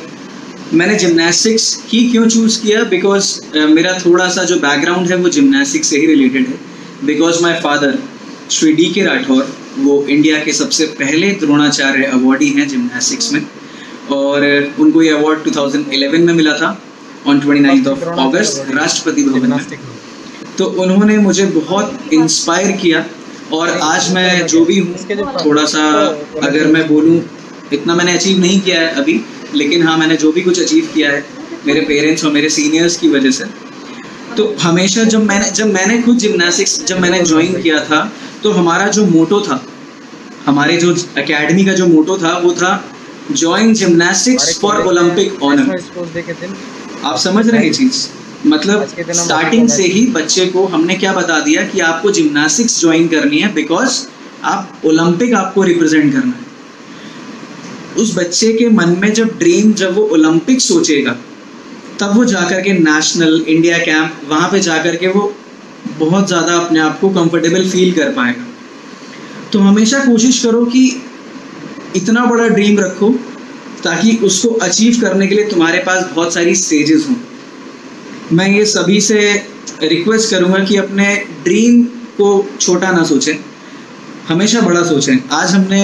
मैंने जिम्नास्टिक्स ही क्यों चूज़ किया? बिकॉज मेरा थोड़ा सा जो बैकग्राउंड है वो जिम्नास्टिक्स से ही रिलेटेड है। Because my father Shri D.K. Rathore, वो इंडिया के सबसे पहले द्रोणाचार्य अवार्डी हैं जिम्नास्टिक्स में, और उनको ये अवार्ड 2011 में मिला था ऑन 29 अगस्त राष्ट्रपति भवन में। तो उन्होंने मुझे बहुत इंस्पायर किया और आज मैं जो भी हूँ, थोड़ा सा अगर मैं बोलूँ, इतना मैंने अचीव नहीं किया है अभी, लेकिन हाँ मैंने जो भी कुछ अचीव किया है मेरे पेरेंट्स और मेरे सीनियर्स की वजह से। तो हमेशा जब मैंने खुद जिम्नास्टिक्स जब मैंने ज्वाइन किया था तो हमारा जो मोटो था, हमारे जो एकेडमी का जो मोटो था वो था join gymnastics for Olympic honour. आप समझ रहे हैं ये चीज़? मतलब स्टार्टिंग से ही बच्चे को हमने क्या बता दिया कि आपको जिम्नास्टिक्स ज्वाइन करनी है बिकॉज आप ओलंपिक आपको रिप्रेजेंट करना है। उस बच्चे के मन में जब वो ओलंपिक सोचेगा तब वो जाकर के नेशनल इंडिया कैंप वहाँ पे जाकर के वो बहुत ज़्यादा अपने आप को कंफर्टेबल फील कर पाएगा। तो हमेशा कोशिश करो कि इतना बड़ा ड्रीम रखो ताकि उसको अचीव करने के लिए तुम्हारे पास बहुत सारी स्टेजेस हों। मैं ये सभी से रिक्वेस्ट करूँगा कि अपने ड्रीम को छोटा ना सोचें, हमेशा बड़ा सोचें। आज हमने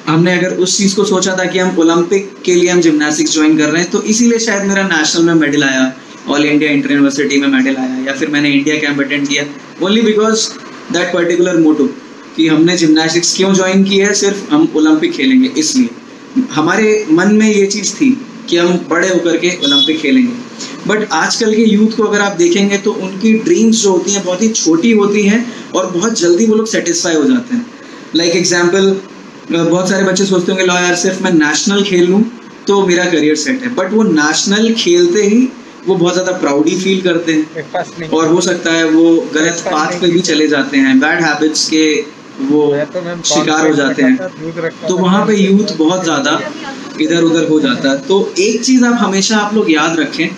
हमने अगर उस चीज़ को सोचा था कि हम ओलंपिक के लिए हम जिम्नास्टिक्स ज्वाइन कर रहे हैं, तो इसीलिए शायद मेरा नेशनल में मेडल आया, ऑल इंडिया इंटर यूनिवर्सिटी में मेडल आया, या फिर मैंने इंडिया कैंप अटेंड किया, ओनली बिकॉज दैट पर्टिकुलर मोटो कि हमने जिम्नास्टिक्स क्यों ज्वाइन की है, सिर्फ हम ओलंपिक खेलेंगे। इसलिए हमारे मन में ये चीज़ थी कि हम बड़े होकर के ओलंपिक खेलेंगे। बट आजकल के यूथ को अगर आप देखेंगे तो उनकी ड्रीम्स जो होती हैं बहुत ही छोटी होती हैं और बहुत जल्दी वो लोग सेटिस्फाई हो जाते हैं। लाइक एग्जाम्पल, बहुत सारे बच्चे सोचते होंगे लो यार सिर्फ मैं नेशनल खेल लूँ तो मेरा करियर सेट है, बट वो नेशनल खेलते ही वो बहुत ज़्यादा प्राउडी फील करते हैं और हो सकता है वो गलत पाथ पे भी चले जाते हैं, बैड हैबिट्स के वो शिकार हो जाते हैं, तो वहाँ पे यूथ बहुत ज़्यादा इधर उधर हो जाता है। तो एक चीज़ आप हमेशा आप लोग याद रखें,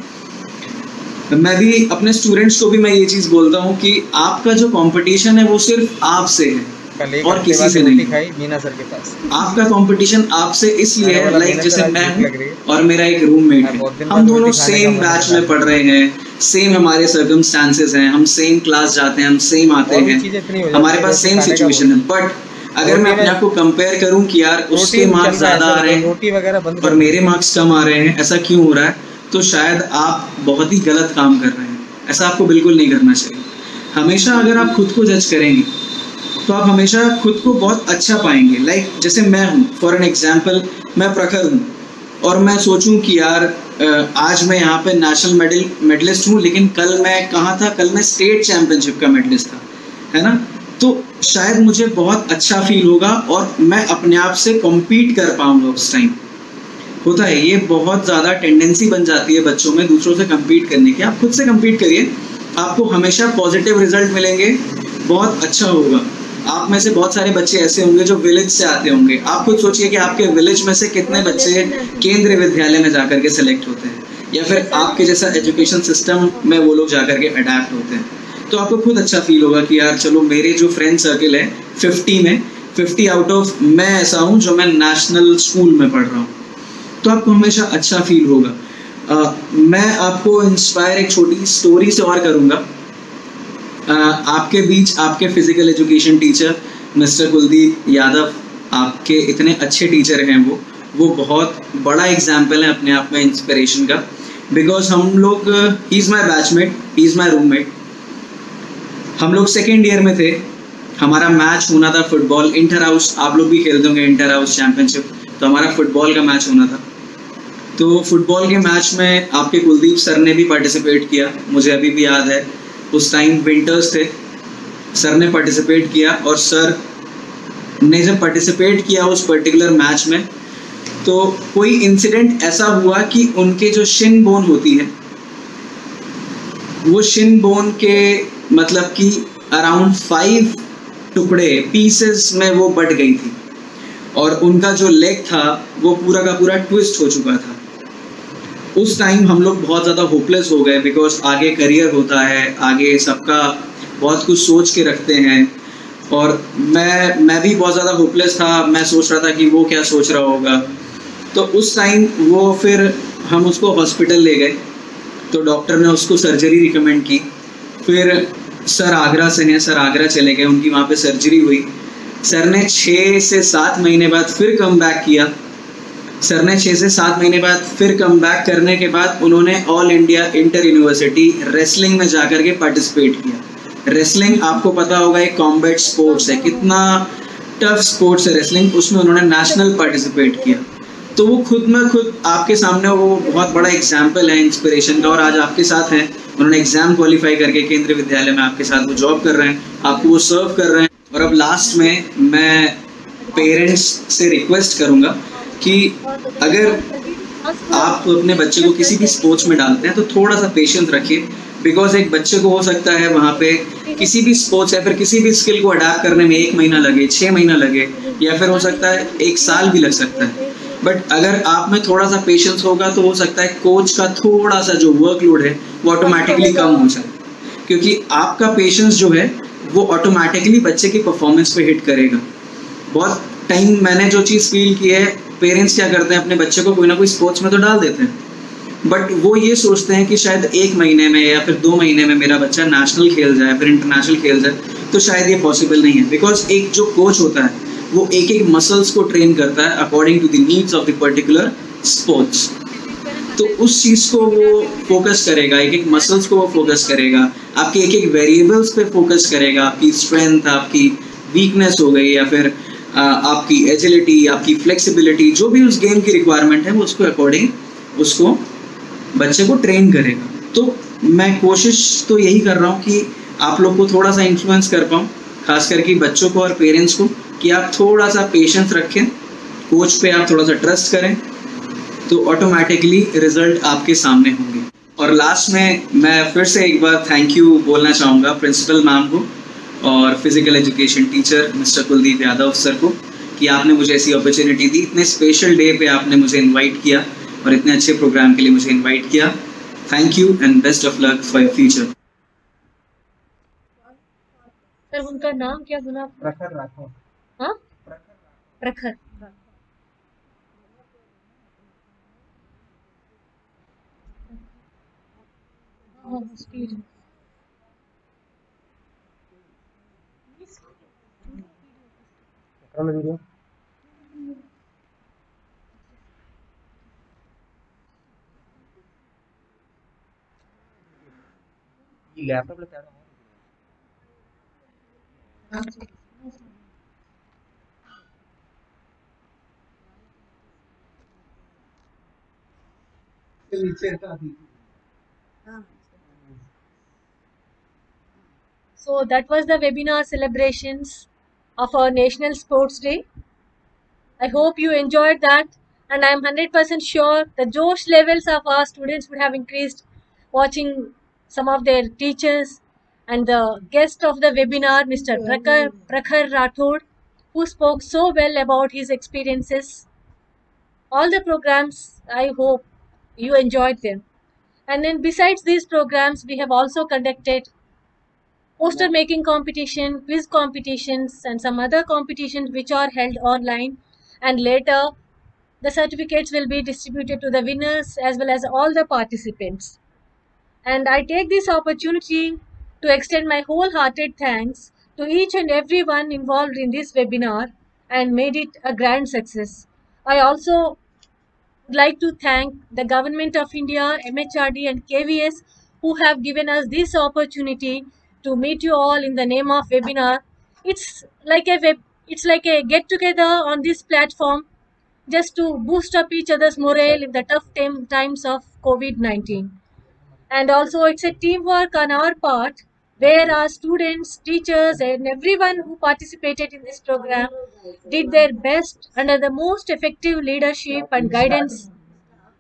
मैं भी अपने स्टूडेंट्स को भी मैं ये चीज़ बोलता हूँ कि आपका जो कंपटीशन है वो सिर्फ आपसे है और किसी से नहीं। मीना सर के पास आपका कंपटीशन आपसे इसलिए है, लाइक जैसे मैं हूँ और मेरा एक रूममेट है, हम दोनों सेम बैच में पढ़ रहे हैं, सेम हमारे सर्कमस्टांसेस हैं, हम सेम क्लास जाते हैं, हम सेम आते हैं, हमारे पास सेम सिचुएशन है। बट अगर मैं अपने आप को कंपेयर करूं कि यार उसके मार्क्स ज़्यादा आ रहे हैं और मेरे मार्क्स कम आ रहे हैं, ऐसा क्यों हो रहा है, तो शायद आप बहुत ही गलत काम कर रहे हैं। ऐसा आपको बिल्कुल नहीं करना चाहिए। हमेशा अगर आप खुद को जज करेंगे तो आप हमेशा खुद को बहुत अच्छा पाएंगे। लाइक जैसे मैं हूँ, फॉर एन एग्जाम्पल मैं प्रखर हूँ और मैं सोचूं कि यार आज मैं यहाँ पे नेशनल मेडलिस्ट हूँ, लेकिन कल मैं कहाँ था, कल मैं स्टेट चैम्पियनशिप का मेडलिस्ट था, है ना, तो शायद मुझे बहुत अच्छा फील होगा और मैं अपने आप से कॉम्पीट कर पाऊँगा। उस टाइम होता है ये बहुत ज़्यादा टेंडेंसी बन जाती है बच्चों में दूसरों से कम्पीट करने की। आप खुद से कम्पीट करिए, आपको हमेशा पॉजिटिव रिजल्ट मिलेंगे, बहुत अच्छा होगा। आप में से बहुत सारे बच्चे ऐसे होंगे जो विलेज से आते होंगे। आप खुद सोचिए कि आपके विलेज में से कितने बच्चे केंद्रीय विद्यालय में जाकर के सिलेक्ट होते हैं, या फिर आपके जैसा एजुकेशन सिस्टम में वो लोग जाकर के अडेप्ट होते हैं। तो आपको खुद अच्छा फील होगा कि यार चलो मेरे जो फ्रेंड सर्किल है 50 में 50 आउट ऑफ मैं ऐसा हूँ जो मैं नेशनल स्कूल में पढ़ रहा हूँ, तो आपको हमेशा अच्छा फील होगा। मैं आपको इंस्पायर एक छोटी स्टोरी से और करूँगा। आपके बीच आपके physical education teacher mister Kuldeep Yadav, आपके इतने अच्छे टीचर हैं, वो बहुत बड़ा एग्जाम्पल है अपने आप में इंस्पिरेशन का। बिकॉज हम लोग, he is my batchmate, he is my roommate, हम लोग सेकेंड ईयर में थे, हमारा मैच होना था फुटबॉल इंटर हाउस, आप लोग भी खेलते होंगे इंटर हाउस चैम्पियनशिप, तो हमारा फुटबॉल का मैच होना था। तो फुटबॉल के मैच में आपके कुलदीप सर ने भी पार्टिसिपेट किया, मुझे अभी भी याद है, उस टाइम विंटर्स थे, सर ने पार्टिसिपेट किया और सर ने जब पार्टिसिपेट किया उस पर्टिकुलर मैच में, तो कोई इंसिडेंट ऐसा हुआ कि उनके जो शिन बोन होती है, वो शिन बोन के मतलब कि अराउंड 5 टुकड़े पीसेस में वो बट गई थी और उनका जो लेग था वो पूरा का पूरा ट्विस्ट हो चुका था। उस टाइम हम लोग बहुत ज़्यादा होपलेस हो गए, बिकॉज आगे करियर होता है, आगे सबका बहुत कुछ सोच के रखते हैं, और मैं भी बहुत ज़्यादा होपलेस था। मैं सोच रहा था कि वो क्या सोच रहा होगा। तो उस टाइम वो फिर हम उसको हॉस्पिटल ले गए, तो डॉक्टर ने उसको सर्जरी रिकमेंड की। फिर सर आगरा से हैं, सर आगरा चले गए, उनकी वहाँ पे सर्जरी हुई। सर ने 6 से 7 महीने बाद फिर कम बैक किया। सर ने 6 से 7 महीने बाद फिर कम बैक करने के बाद उन्होंने all India inter university wrestling में जाकर के पार्टिसिपेट किया। रेसलिंग आपको पता होगा एक कॉम्बैट स्पोर्ट्स है, कितना टफ स्पोर्ट्स है रेसलिंग, उसमें उन्होंने नेशनल पार्टिसिपेट किया। तो वो खुद में खुद आपके सामने वो बहुत बड़ा एग्जाम्पल है इंस्पिरेशन का, और आज आपके साथ हैं। उन्होंने एग्जाम क्वालिफाई करके केंद्रीय विद्यालय में आपके साथ वो जॉब कर रहे हैं, आपको वो सर्व कर रहे हैं। और अब लास्ट में मैं पेरेंट्स से रिक्वेस्ट करूँगा कि अगर आप अपने बच्चे को किसी भी स्पोर्ट्स में डालते हैं तो थोड़ा सा पेशेंस रखिए, बिकॉज एक बच्चे को हो सकता है वहाँ पे किसी भी स्पोर्ट्स या फिर किसी भी स्किल को अडाप्ट करने में 1 महीना लगे, 6 महीना लगे, या फिर हो सकता है 1 साल भी लग सकता है। बट अगर आप में थोड़ा सा पेशेंस होगा तो हो सकता है कोच का थोड़ा सा जो वर्कलोड है वो ऑटोमेटिकली कम हो जाए, क्योंकि आपका पेशेंस जो है वो ऑटोमेटिकली बच्चे की परफॉर्मेंस पे हिट करेगा। बहुत टाइम मैंने जो चीज़ फील की है, पेरेंट्स क्या करते हैं, अपने बच्चे को कोई ना कोई स्पोर्ट्स में तो डाल देते हैं, बट वो ये सोचते हैं कि शायद 1 महीने में या फिर 2 महीने में मेरा बच्चा नेशनल खेल जाए, फिर इंटरनेशनल खेल जाए, तो शायद ये पॉसिबल नहीं है। बिकॉज एक जो कोच होता है वो एक एक मसल्स को ट्रेन करता है according to the needs of the particular sports. तो उस चीज़ को वो फोकस करेगा, एक एक मसल्स को वो फोकस करेगा, आपके एक एक वेरिएबल्स पे फोकस करेगा, आपकी स्ट्रेंथ, आपकी वीकनेस हो गई या फिर आपकी एजिलिटी, आपकी फ्लेक्सिबिलिटी, जो भी उस गेम की रिक्वायरमेंट है वो उसको अकॉर्डिंग उसको बच्चे को ट्रेन करेगा। तो मैं कोशिश तो यही कर रहा हूँ कि आप लोग को थोड़ा सा इन्फ्लुएंस कर पाऊँ, खास करके बच्चों को और पेरेंट्स को, कि आप थोड़ा सा पेशेंस रखें, कोच पे आप थोड़ा सा ट्रस्ट करें, तो ऑटोमेटिकली रिजल्ट आपके सामने होंगे। और लास्ट में मैं फिर से एक बार थैंक यू बोलना चाहूँगा प्रिंसिपल मैम को और physical education teacher mister Kuldeep Yadav sir को कि आपने मुझे ऐसी अपॉर्चुनिटी दी, इतने स्पेशल डे पे आपने मुझे इनवाइट किया और इतने अच्छे प्रोग्राम के लिए मुझे इनवाइट किया। Thank you and best of luck for your future. Sir उनका नाम क्या सुना? प्रखर राठौर। हाँ, प्रखर। स्पीड वीडियो ఈ ల్యాప్టాప్ లో తేడా So that was the webinar celebrations of our National Sports Day. I hope you enjoyed that, and I am 100% sure the Josh levels of our students would have increased watching some of their teachers and the guest of the webinar, Mr. Prakhar Rathod, who spoke so well about his experiences. All the programs, I hope you enjoyed them. And then besides these programs, we have also conducted poster making competition, quiz competitions, and some other competitions which are held online, and later the certificates will be distributed to the winners as well as all the participants. And I take this opportunity to extend my wholehearted thanks to each and everyone involved in this webinar and made it a grand success. I also would like to thank the Government of India, MHRD and KVS who have given us this opportunity to meet you all in the name of webinar. It's like a get together on this platform just to boost up each other's morale in the tough times of COVID-19. And also it's a teamwork on our part where our students, teachers and everyone who participated in this program did their best under the most effective leadership and guidance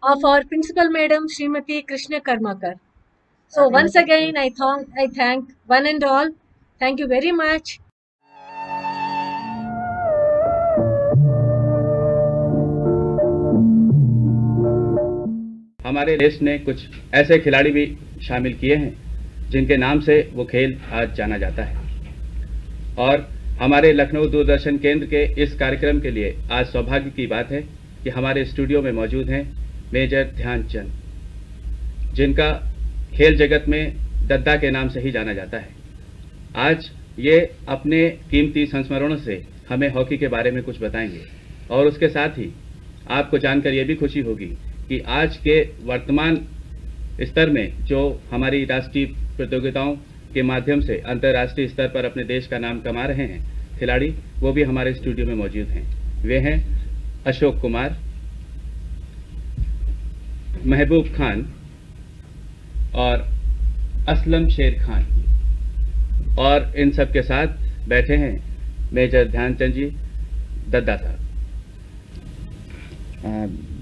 of our principal madam Srimati Krishna Karmakar. So once again I thank one and all. Thank you very much. हमारे देश ने कुछ ऐसे खिलाड़ी भी शामिल किए हैं जिनके नाम से वो खेल आज जाना जाता है। और हमारे लखनऊ दूरदर्शन केंद्र के इस कार्यक्रम के लिए आज सौभाग्य की बात है कि हमारे स्टूडियो में मौजूद हैं मेजर ध्यानचंद, जिनका खेल जगत में दद्दा के नाम से ही जाना जाता है। आज ये अपने कीमती संस्मरणों से हमें हॉकी के बारे में कुछ बताएंगे और उसके साथ ही आपको जानकर ये भी खुशी होगी कि आज के वर्तमान स्तर में जो हमारी राष्ट्रीय प्रतियोगिताओं के माध्यम से अंतर्राष्ट्रीय स्तर पर अपने देश का नाम कमा रहे हैं खिलाड़ी, वो भी हमारे स्टूडियो में मौजूद हैं। वे हैं अशोक कुमार, महबूब खान और असलम शेर खान, और इन सब के साथ बैठे हैं मेजर ध्यानचंद जी, दद्दा साहब।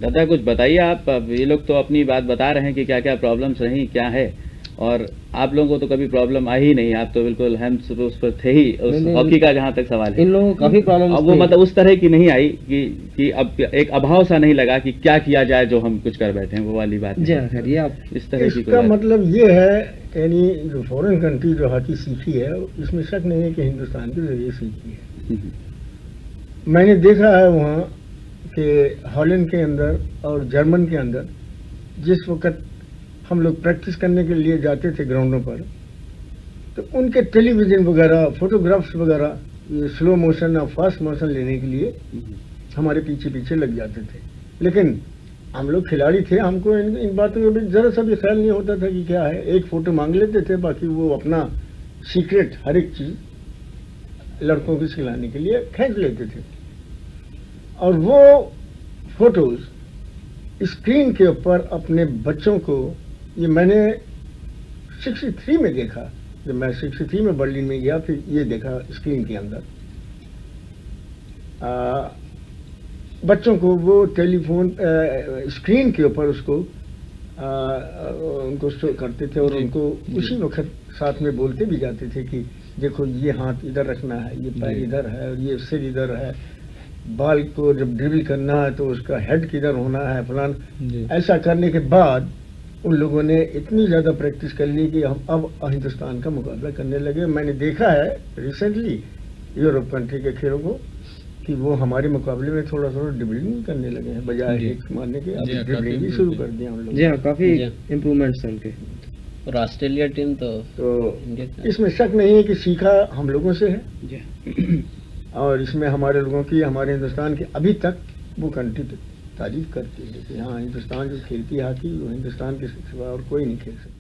दादा कुछ बताइए आप। अब ये लोग तो अपनी बात बता रहे हैं कि क्या क्या प्रॉब्लम्स रही, क्या है, और आप लोगों को तो कभी प्रॉब्लम आई ही नहीं, आप तो बिल्कुल हम उस पर थे ही। उस हॉकी का जहाँ तक सवाल है, इन लोगों को काफी प्रॉब्लम, अब वो मतलब उस तरह की नहीं आई कि अब एक अभाव सा नहीं लगा कि क्या किया जाए जो हम कुछ कर बैठे हैं, वो वाली बात जी। खैर ये आप इस तरह की इसका मतलब ये है, यानी जो फॉरेन कंट्री जो हॉकी सीखी है इसमें शक नहीं है कि हिंदुस्तान के जरिए सीखी है। मैंने देखा है वहाँ कि हॉलैंड के अंदर और जर्मन के अंदर जिस वक्त हम लोग प्रैक्टिस करने के लिए जाते थे ग्राउंडों पर, तो उनके टेलीविज़न वगैरह, फोटोग्राफ्स वगैरह ये स्लो मोशन और फास्ट मोशन लेने के लिए हमारे पीछे पीछे लग जाते थे। लेकिन हम लोग खिलाड़ी थे, हमको इन बातों का भी जरा सा भी ख्याल नहीं होता था कि क्या है। एक फ़ोटो मांग लेते थे, बाकी वो अपना सीक्रेट हर एक चीज़ लड़कों को सिखाने के लिए खींच लेते थे। और वो फोटोज़ स्क्रीन के ऊपर अपने बच्चों को, ये मैंने 63 में देखा, जब मैं 63 में बर्लिन में गया, फिर ये देखा स्क्रीन के अंदर बच्चों को वो टेलीफोन स्क्रीन के ऊपर उसको उनको शो करते थे और उनको उसी वक्त साथ में बोलते भी जाते थे कि देखो ये हाथ इधर रखना है, ये पैर इधर है और ये सिर इधर है, बाल को जब ड्रिबल करना है तो उसका हेड किधर होना है, फलान। ऐसा करने के बाद उन लोगों ने इतनी ज़्यादा प्रैक्टिस कर ली कि हम अब हिंदुस्तान का मुकाबला करने लगे। मैंने देखा है रिसेंटली यूरोप कंट्री के खेलों को कि वो हमारे मुकाबले में थोड़ा थोड़ा ड्रिबलिंग करने लगे हैं, बजाय हिट मारने के अब ड्रिबलिंग भी शुरू कर दिया हम लोग। जी हाँ, काफ़ी इम्प्रूवमेंट्स हैं उनके। और ऑस्ट्रेलिया टीम तो इसमें शक नहीं है कि सीखा हम लोगों से है और इसमें हमारे लोगों की, हमारे हिंदुस्तान की अभी तक वो कंट्री तारीफ करती है कि हाँ हिंदुस्तान जो खेलती है हॉकी, वो हिंदुस्तान के सिवा और कोई नहीं खेल सकता।